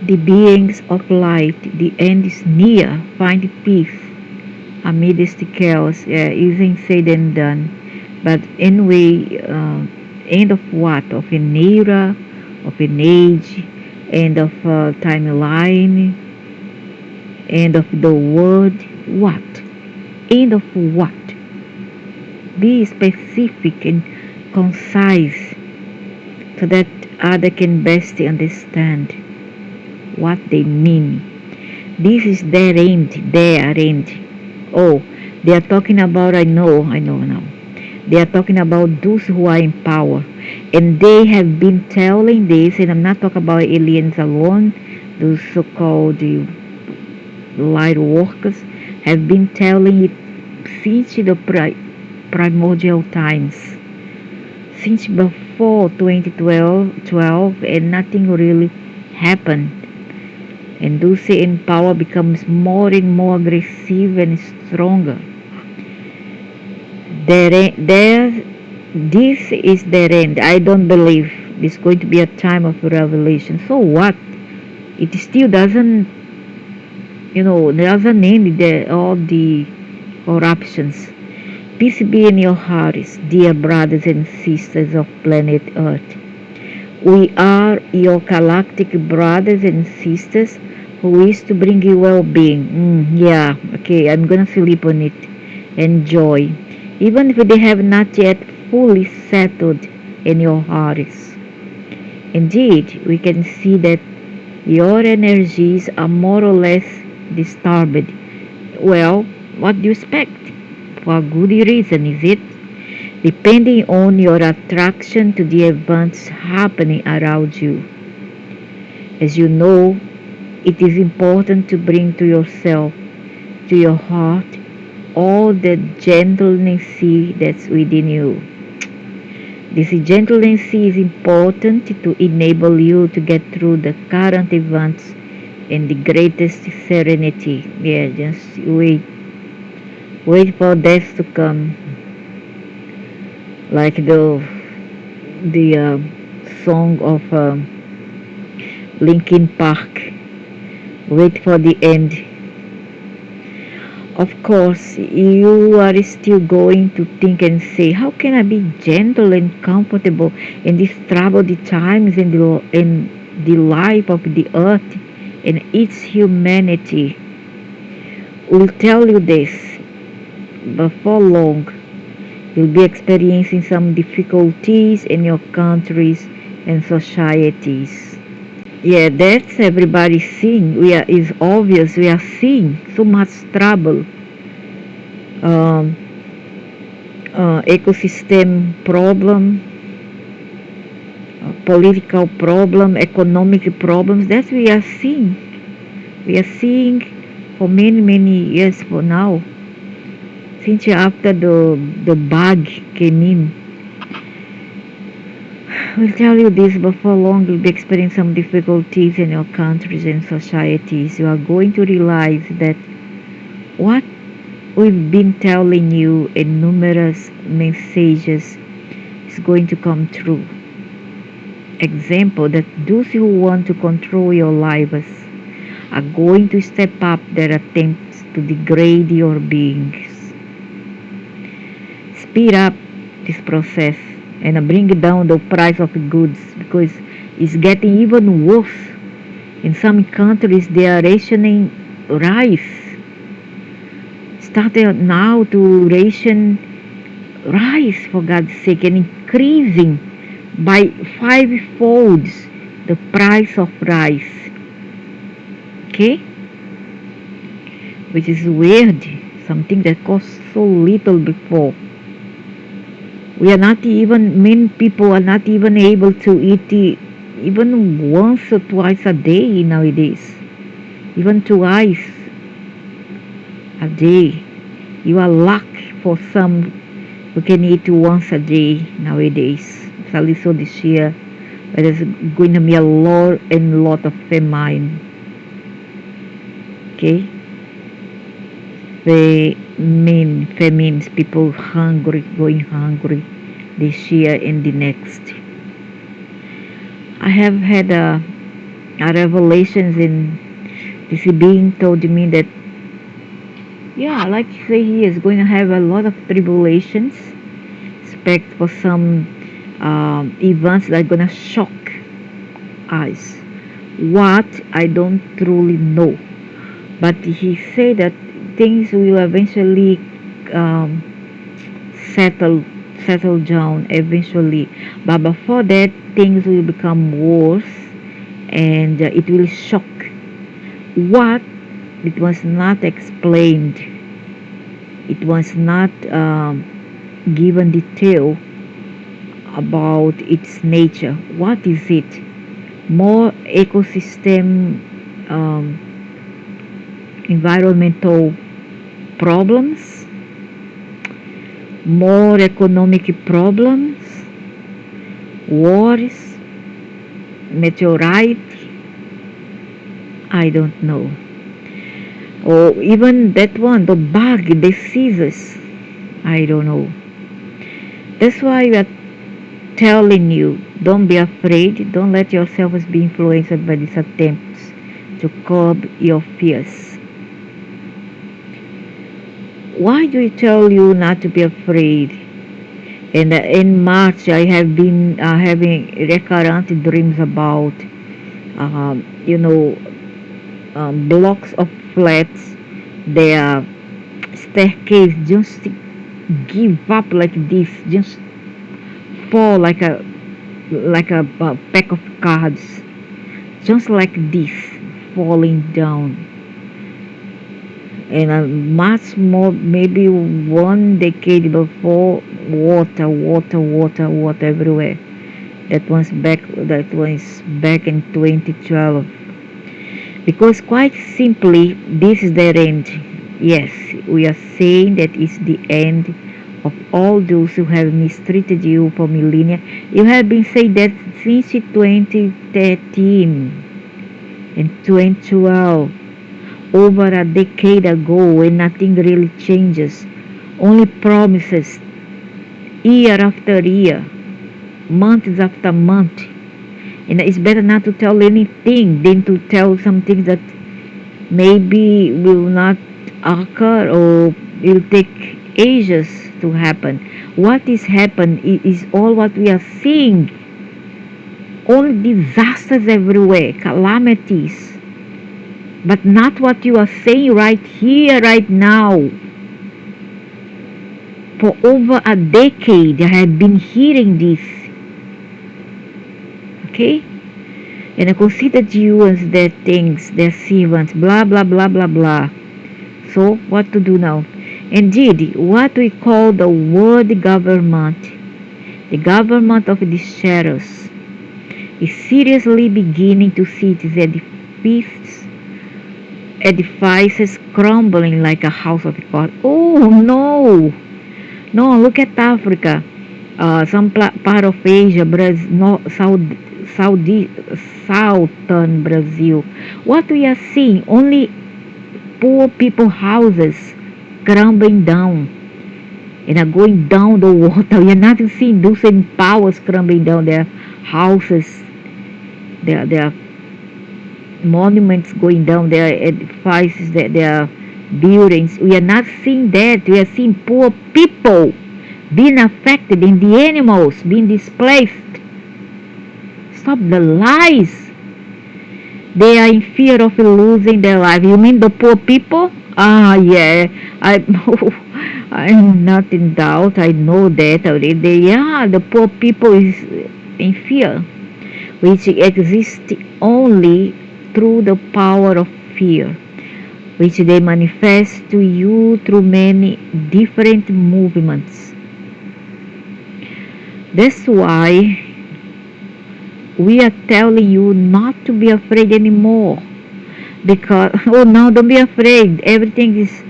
The beings of light, the end is near. Find peace amidst the chaos. Yeah, easier said than done. But anyway, end of what? Of an era, of an age, end of a timeline, end of the world. What? End of what? Be specific and concise so that other can best understand what they mean. This is their end. Oh, they are talking about, I know now. They are talking about those who are in power. And they have been telling this, and I'm not talking about aliens alone, those so-called light workers have been telling it since the primordial times, since before 2012, and nothing really happened. And those in power becomes more and more aggressive and stronger. This is their end. I don't believe this is going to be a time of revelation. So what? It still doesn't end all the corruptions. Peace be in your hearts, dear brothers and sisters of planet Earth. We are your galactic brothers and sisters who wish to bring you well-being. Yeah, okay, I'm gonna sleep on it. Enjoy. Even if they have not yet fully settled in your hearts. Indeed, we can see that your energies are more or less disturbed. Well, what do you expect? For a good reason, is it? Depending on your attraction to the events happening around you. As you know, it is important to bring to yourself, to your heart, all the gentleness that's within you. This gentleness is important to enable you to get through the current events in the greatest serenity. Yeah, just wait for death to come, like the song of Linkin Park. Wait for the end. Of course, you are still going to think and say, how can I be gentle and comfortable in these troubled times in the life of the earth and its humanity? We'll tell you this. Before long, you'll be experiencing some difficulties in your countries and societies. Yeah, that's everybody seeing. It's obvious we are seeing so much trouble. Um, ecosystem problem, political problem, economic problems. That we are seeing. We are seeing for many years for now. Since after the bug came in. We'll tell you this, before long you'll be experiencing some difficulties in your countries and societies. You are going to realize that what we've been telling you in numerous messages is going to come true. Example, that those who want to control your lives are going to step up their attempts to degrade your beings. Speed up this process and bring down the price of goods, because it's getting even worse. In some countries they are rationing rice. Started now to ration rice, for God's sake, and increasing by five-folds the price of rice. Okay? Which is weird. Something that cost so little before. We are not even, many people are not even able to eat even once or twice a day nowadays. Even twice a day. You are lucky for some who can eat once a day nowadays. So this year, there's going to be a lot and lot of famine. Okay? Famines, people hungry, going hungry this year and the next. I have had revelations, and this is being told to me that, yeah, like you say, he is going to have a lot of tribulations. Expect for some events that are going to shock us. What, I don't truly know, but he said that things will eventually um, settle settle down eventually, but before that things will become worse, and it will shock. What, it was not explained, it was not given detail about its nature. What is it? More ecosystem, um, environmental problems, more economic problems, wars, meteorite, I don't know. Or even that one, the bug diseases, I don't know. That's why we are telling you, don't be afraid, don't let yourself be influenced by these attempts to curb your fears. Why do we tell you not to be afraid? And in March, I have been having recurrent dreams about, you know, blocks of flats. Their staircase just give up like this, just fall like a pack of cards, just like this, falling down. And much more, maybe 1 decade before, water everywhere. That was back in 2012. Because quite simply, this is their end. Yes, we are saying that it's the end of all those who have mistreated you for millennia. You have been saying that since 2013 and 2012, over a decade ago, and nothing really changes. Only promises, year after year, months after month. And it's better not to tell anything than to tell something that maybe will not occur or will take ages to happen. What is happened is all what we are seeing. All disasters everywhere, calamities, but not what you are saying right here, right now. For over a decade, I have been hearing this. Okay? And I considered you as their things, their servants, blah, blah, blah, blah, blah. So, what to do now? Indeed, what we call the world government, the government of the shadows, is seriously beginning to see its edifices crumbling like a house of cards. Oh no! No, look at Africa, some part of Asia, Brazil, no, Saudi, southern Brazil. What we are seeing, only poor people houses crumbling down and are going down the water. We are not seeing those in powers crumbling down their houses, their monuments going down, their edifices, their buildings. We are not seeing that. We are seeing poor people being affected and the animals being displaced. Stop the lies. They are in fear of losing their life. You mean the poor people? Ah, yeah. I'm not in doubt. I know that already. Yeah, the poor people is in fear, which exists only through the power of fear, which they manifest to you through many different movements. That's why we are telling you not to be afraid anymore. Because, oh no, don't be afraid. Everything is,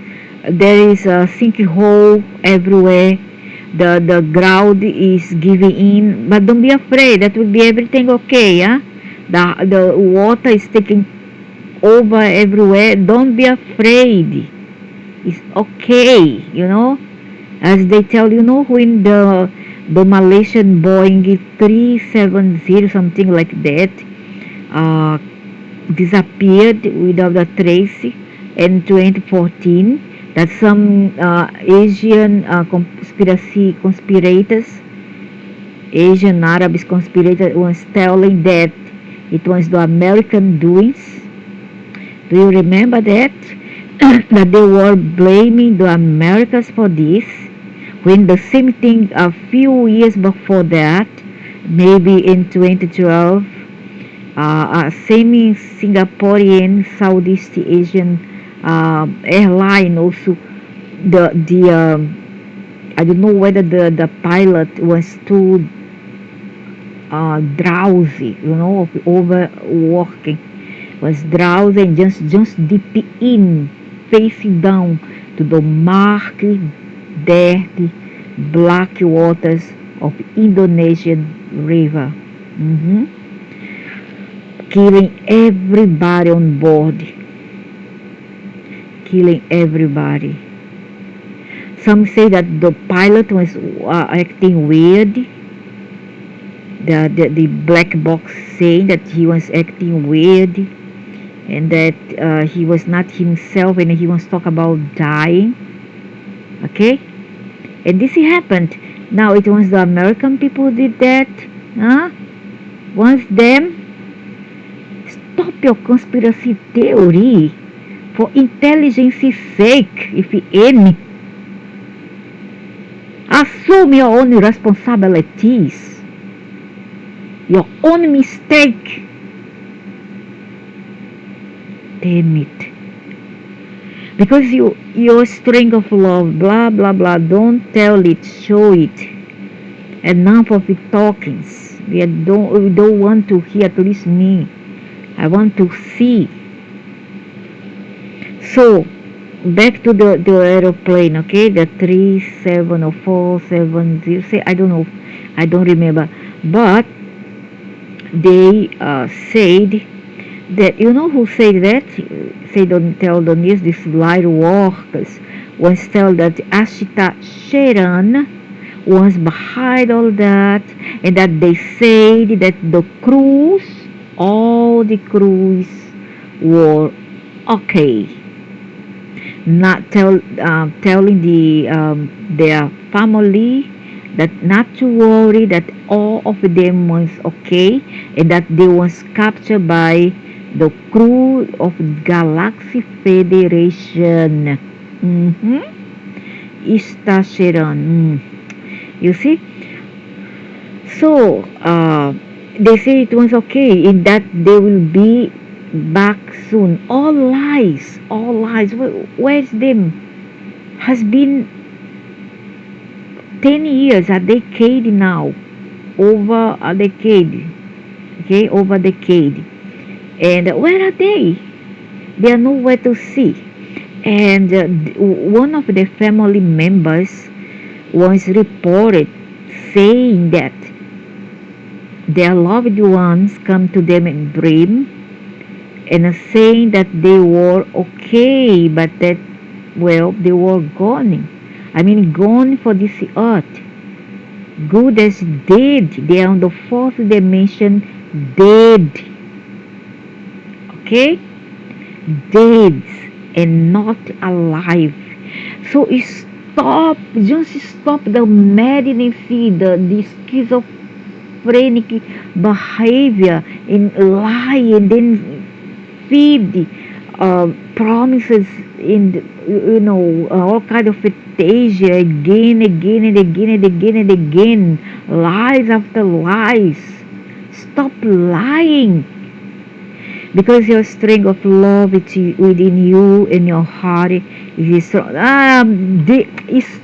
there is a sinkhole everywhere. The ground is giving in, but don't be afraid. That will be everything okay, yeah? The water is taking over everywhere. Don't be afraid. It's okay, as they tell, when the Malaysian Boeing 370, something like that, uh, disappeared without a trace in 2014. That some Asian Asian Arabs conspirators was telling that it was the American doings. Do you remember that? That they were blaming the Americans for this, when the same thing a few years before that, maybe in 2012, a semi-Singaporean Southeast Asian airline also, the I don't know whether the pilot was too drowsy, of overworking, was drowsy and just deep in, facing down to the murky, dirty, black waters of Indonesian river. Killing everybody on board. Killing everybody. Some say that the pilot was acting weird. The black box saying that he was acting weird, and that he was not himself, and he was talking about dying. Okay? And this happened. Now it was the American people who did that. Huh? Was them. Stop your conspiracy theory, for intelligence's sake, if any. Assume your own responsibilities, your own mistake. Damn it. Because your string of love, blah blah blah, don't tell it, show it. Enough of it talkings. We don't want to hear, at least me. I want to see. So back to the aeroplane, okay, the 370470. Say, I don't know, I don't remember, but they said that, who said that? Say, don't tell the news. These light workers once tell that Ashita Sharon was behind all that, and that they said that the crews, all the crews, were okay. Not telling their family that not to worry, that all of them was okay, and that they was captured by the crew of Galaxy Federation. Sharon. You see? So they say it was okay, in that they will be back soon. All lies, all lies. Where's them? Has been 10 years, a decade now, over a decade, okay, over a decade. And where are they? They are nowhere to see. And one of the family members was reported saying that their loved ones come to them in dream, and saying that they were okay, but that, well, they were gone. I mean, gone for this earth. Good as dead. They are on the fourth dimension, dead. Okay? Dead and not alive. So just stop the maddening, the schizophrenic behavior in lie, and then feed promises in all kind of fantasia, again and again, lies after lies. Stop lying, because your strength of love is within you, in your heart is strong.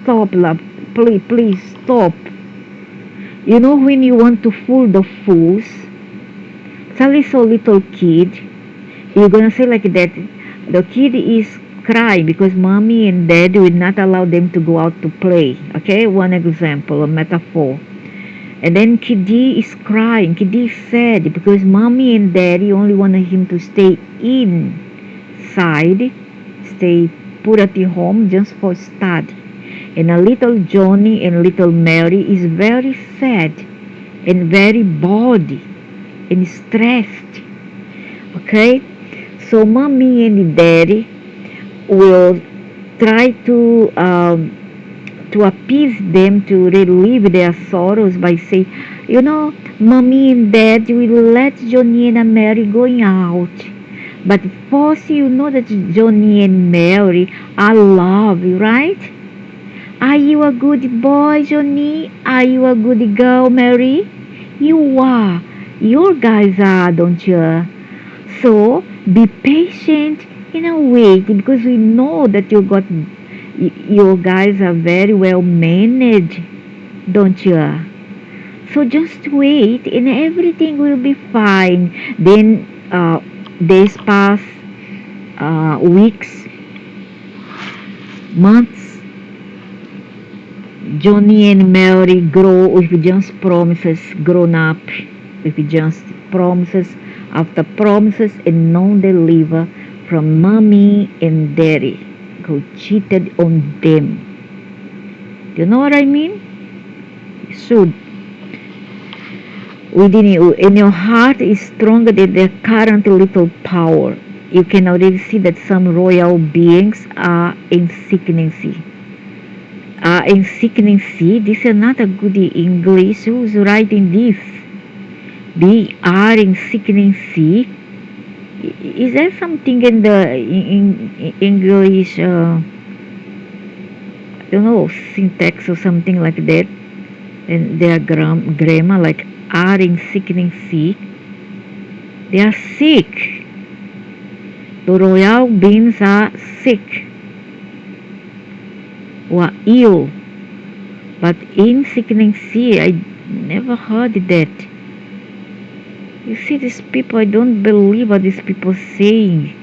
Stop, love, please stop. When you want to fool the fools, tell so little kid, you're gonna say like that, the kid is crying because mommy and dad will not allow them to go out to play. Okay, one example, a metaphor. And then Kiddy is crying, Kiddy is sad because mommy and daddy only wanted him to stay inside, stay put at the home just for study. And a little Johnny and little Mary is very sad and very bored and stressed. Okay? So mommy and daddy will try to appease them, to relieve their sorrows by saying, mommy and dad will let Johnny and Mary going out. But first, that Johnny and Mary are love, right? Are you a good boy, Johnny? Are you a good girl, Mary? You are. Your guys are, don't you? So be patient and wait, because we know that your guys are very well managed, don't you? So just wait and everything will be fine. Then days pass, weeks, months. Johnny and Mary grow with just promises, grown up with just promises after promises, and non-deliver from mommy and daddy who cheated on them. Do you know what I mean? So within you, and your heart is stronger than their current little power. You can already see that some royal beings are in sickness. In sickness, this is not a good English. Who's writing this? They are in sickness. Is there something in the in English? I don't know, syntax or something like that. And their grammar, like are in sickness. They are sick. The royal beings are sick or ill. But in sickness, I never heard that. You see, these people, I don't believe what these people saying.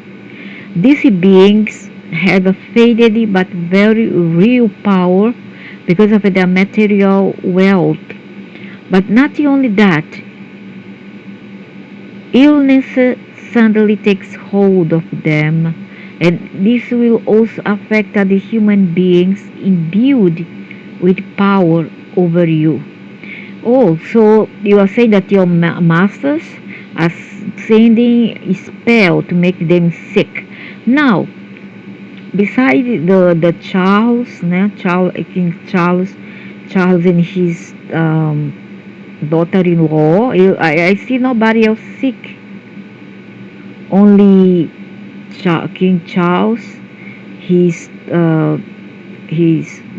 These beings have a faded but very real power because of their material wealth. But not only that, illness suddenly takes hold of them, and this will also affect the human beings imbued with power over you. Oh, so you are saying that your masters are sending a spell to make them sick. Now, besides the King Charles and his daughter-in-law, I see nobody else sick. Only King Charles, his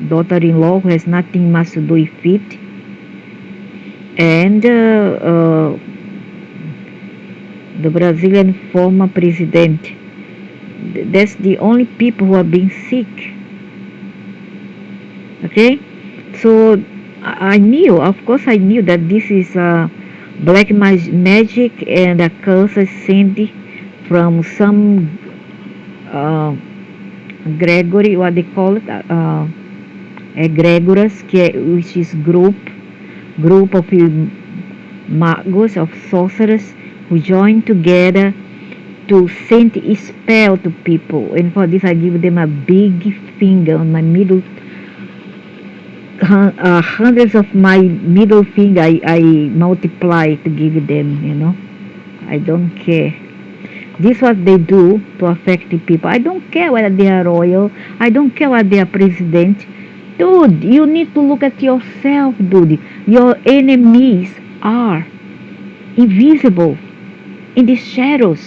daughter-in-law, who has nothing much to do with it, and the Brazilian former president. That's the only people who are being sick. Okay, so I knew, of course, I knew that this is black magic and a curse sent from some Gregory, what they call it, egregores, which is group of magos, of sorcerers, who join together to send a spell to people. And for this, I give them a big finger on my middle. Hundreds of my middle finger I multiply to give them. I don't care. This is what they do to affect the people. I don't care whether they are royal. I don't care whether they are president. Dude, you need to look at yourself, dude. Your enemies are invisible in the shadows.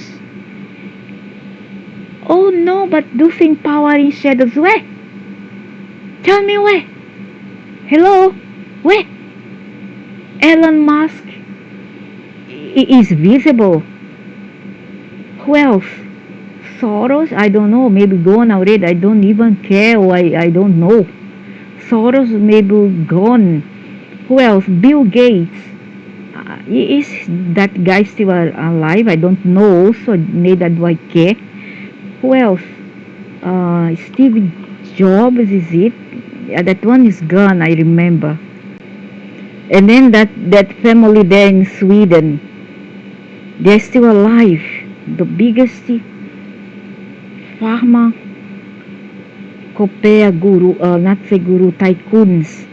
Oh no, but those in power in shadows, where? Tell me where? Hello? Where? Elon Musk is visible. Who else? Soros? I don't know. Maybe gone already. I don't even care. I don't know. Soros maybe gone. Who else? Bill Gates. Is that guy still alive? I don't know. So neither do I care. Who else? Steve Jobs, is it? Yeah, that one is gone, I remember. And then that family there in Sweden, they're still alive. The biggest pharma copia guru, not say guru, tycoons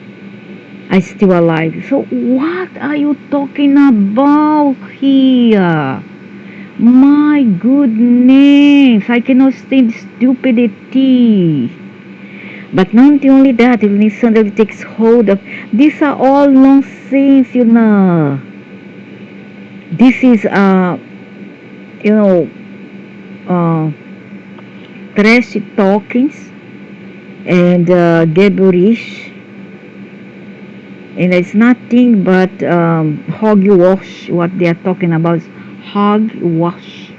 are still alive. So what are you talking about here? My goodness, I cannot stand stupidity. But not only that, illness suddenly takes hold of. These are all nonsense, you know. This is, you know, uh, trash talkings and gibberish, and it's nothing but hogwash. What they are talking about is hogwash.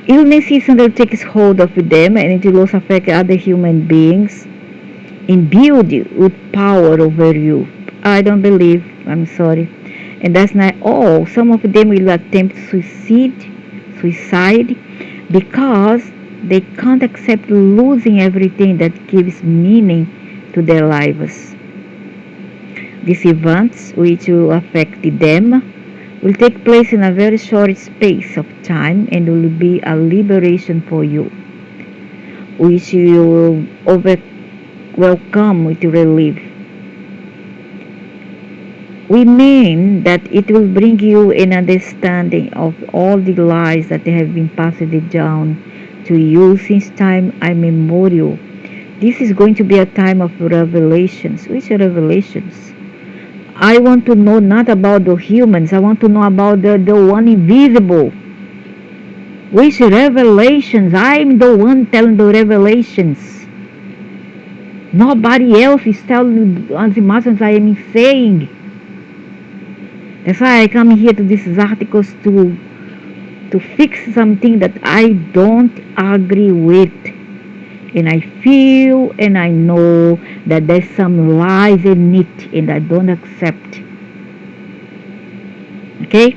Illness suddenly takes hold of them, and it will also affect other human beings, imbued with power over you. I don't believe. I'm sorry. And that's not all. Some of them will attempt suicide, because they can't accept losing everything that gives meaning to their lives. These events, which will affect them, will take place in a very short space of time and will be a liberation for you, which you will welcome with relief. We mean that it will bring you an understanding of all the lies that have been passed down to you since time immemorial. This is going to be a time of revelations. Which revelations? I want to know not about the humans. I want to know about the one invisible. Which revelations? I'm the one telling the revelations. Nobody else is telling as much as I am saying. That's why I come here to these articles to fix something that I don't agree with. And I feel and I know that there's some lies in it and I don't accept. Okay?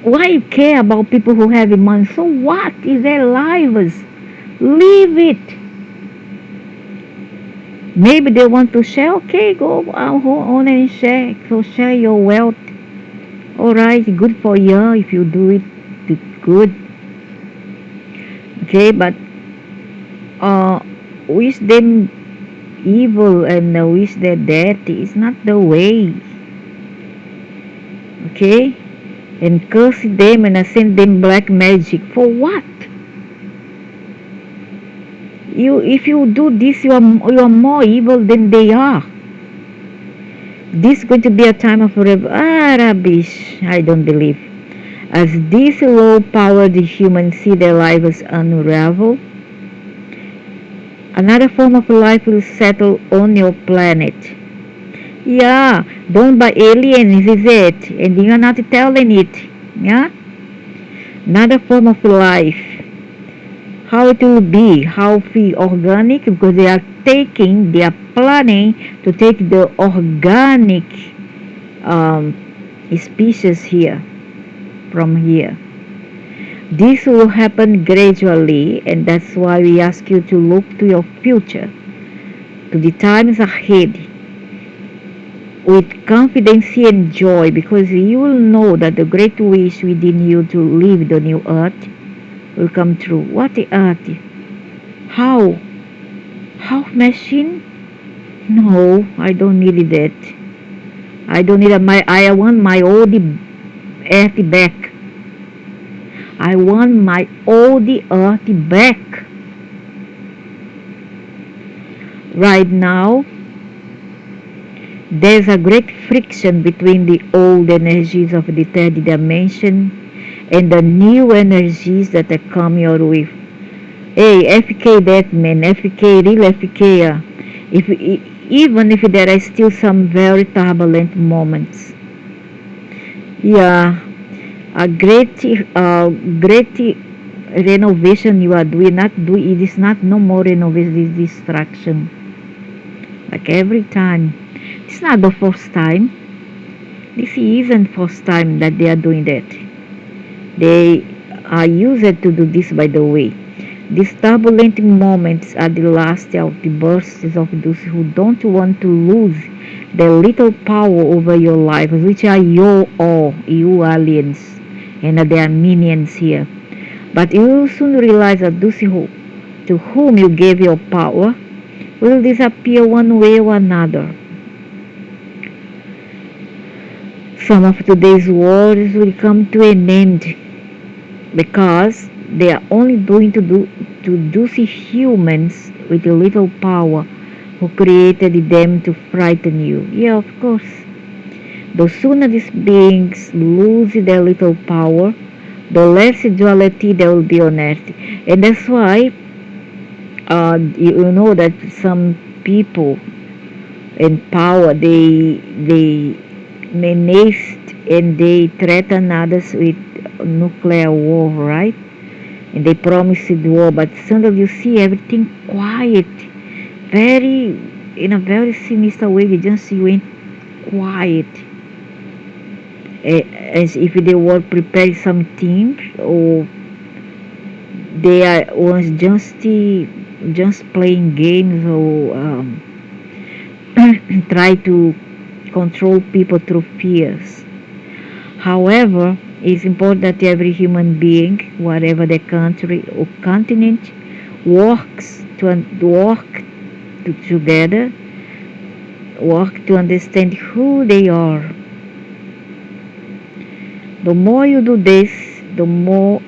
Why you care about people who have money? So what is their lives? Leave it. Maybe they want to share. Okay, go on and share. So share your wealth. Alright, good for you if you do it. It's good. Okay, but wish them evil and wish them death is not the way. Okay, and curse them and send them black magic for what? If you do this, you are more evil than they are. This is going to be a time of rubbish. I don't believe. As these low-powered humans see their lives unravel, another form of life will settle on your planet. Yeah, done by aliens, is it? And you're not telling it. Yeah? Another form of life. How it will be, how free organic, because they are planning to take the organic species here, from here. This will happen gradually, and that's why we ask you to look to your future, to the times ahead, with confidence and joy, because you will know that the great wish within you to live the new earth will come true. What the earth? How? How machine? No, I don't need that. I don't need I want my old earth back. I want my old earth back. Right now, there's a great friction between the old energies of the third dimension and the new energies that are come your way. Hey, FK that man, FK, real FK. Even if there are still some very turbulent moments. Yeah, a great renovation you are doing. It is not no more renovation, it is distraction. Like every time. It's not the first time. This isn't first time that they are doing that. They are used to do this, by the way. These turbulent moments are the last of the bursts of those who don't want to lose their little power over your life, which are your all, you aliens, and there are minions here. But you will soon realize that those to whom you gave your power will disappear one way or another. Some of today's wars will come to an end, because they are only going to see humans with a little power who created them to frighten you. Yeah, of course. The sooner these beings lose their little power, the less duality there will be on earth. And that's why you know that some people in power, they menaced and they threaten others with nuclear war, right? And they promised war, but suddenly you see everything quiet, very in a very sinister way. They just went quiet, as if they were preparing something, or they are was just playing games, or try to control people through fears. However, it's important that every human being, whatever their country or continent, together, work to understand who they are. The more you do this, the more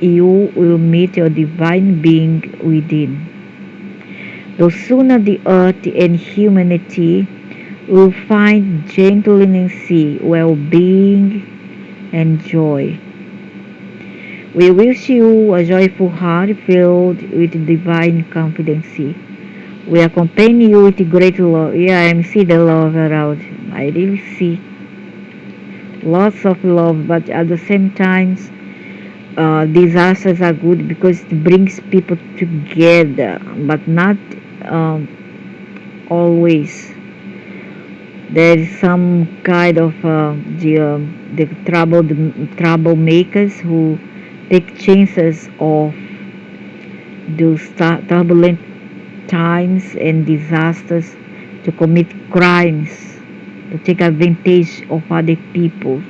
you will meet your divine being within. The sooner the earth and humanity will find gentleness, well-being, and joy. We wish you a joyful heart filled with divine confidence. We accompany you with great love. Yeah, I see the love around. I really see lots of love, but at the same time, disasters are good because it brings people together, but not um, always. There is some kind of the troublemakers who take chances of those turbulent times and disasters to commit crimes, to take advantage of other people,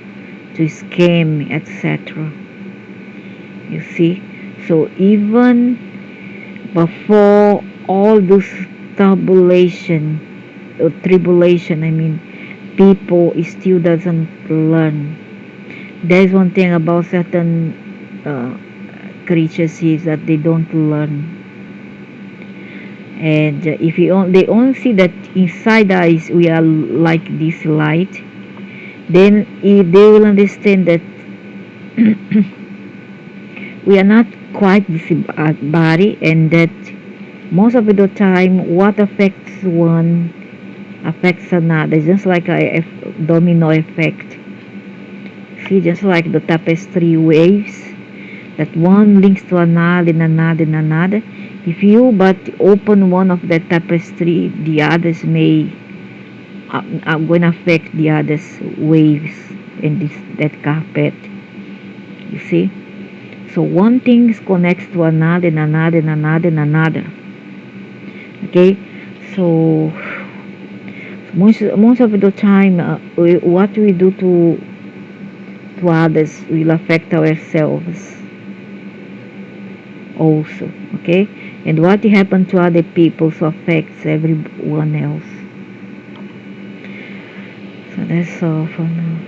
to scam, etc. You see? So even before all this tribulation, I mean, people still doesn't learn. There's one thing about certain creatures is that they don't learn. And if they only see that inside us we are like this light, then they will understand that we are not quite this body, and that most of the time what affects one affects another, just like a domino effect. See, just like the tapestry waves, that one links to another and another and another. If you but open one of the tapestry, the others may are going to affect the others waves in that carpet. You see, so one thing connects to another and another and another and another. Okay, so most of the time, what we do to others will affect ourselves also. Okay, and what happened to other people so affects everyone else. So that's all for now.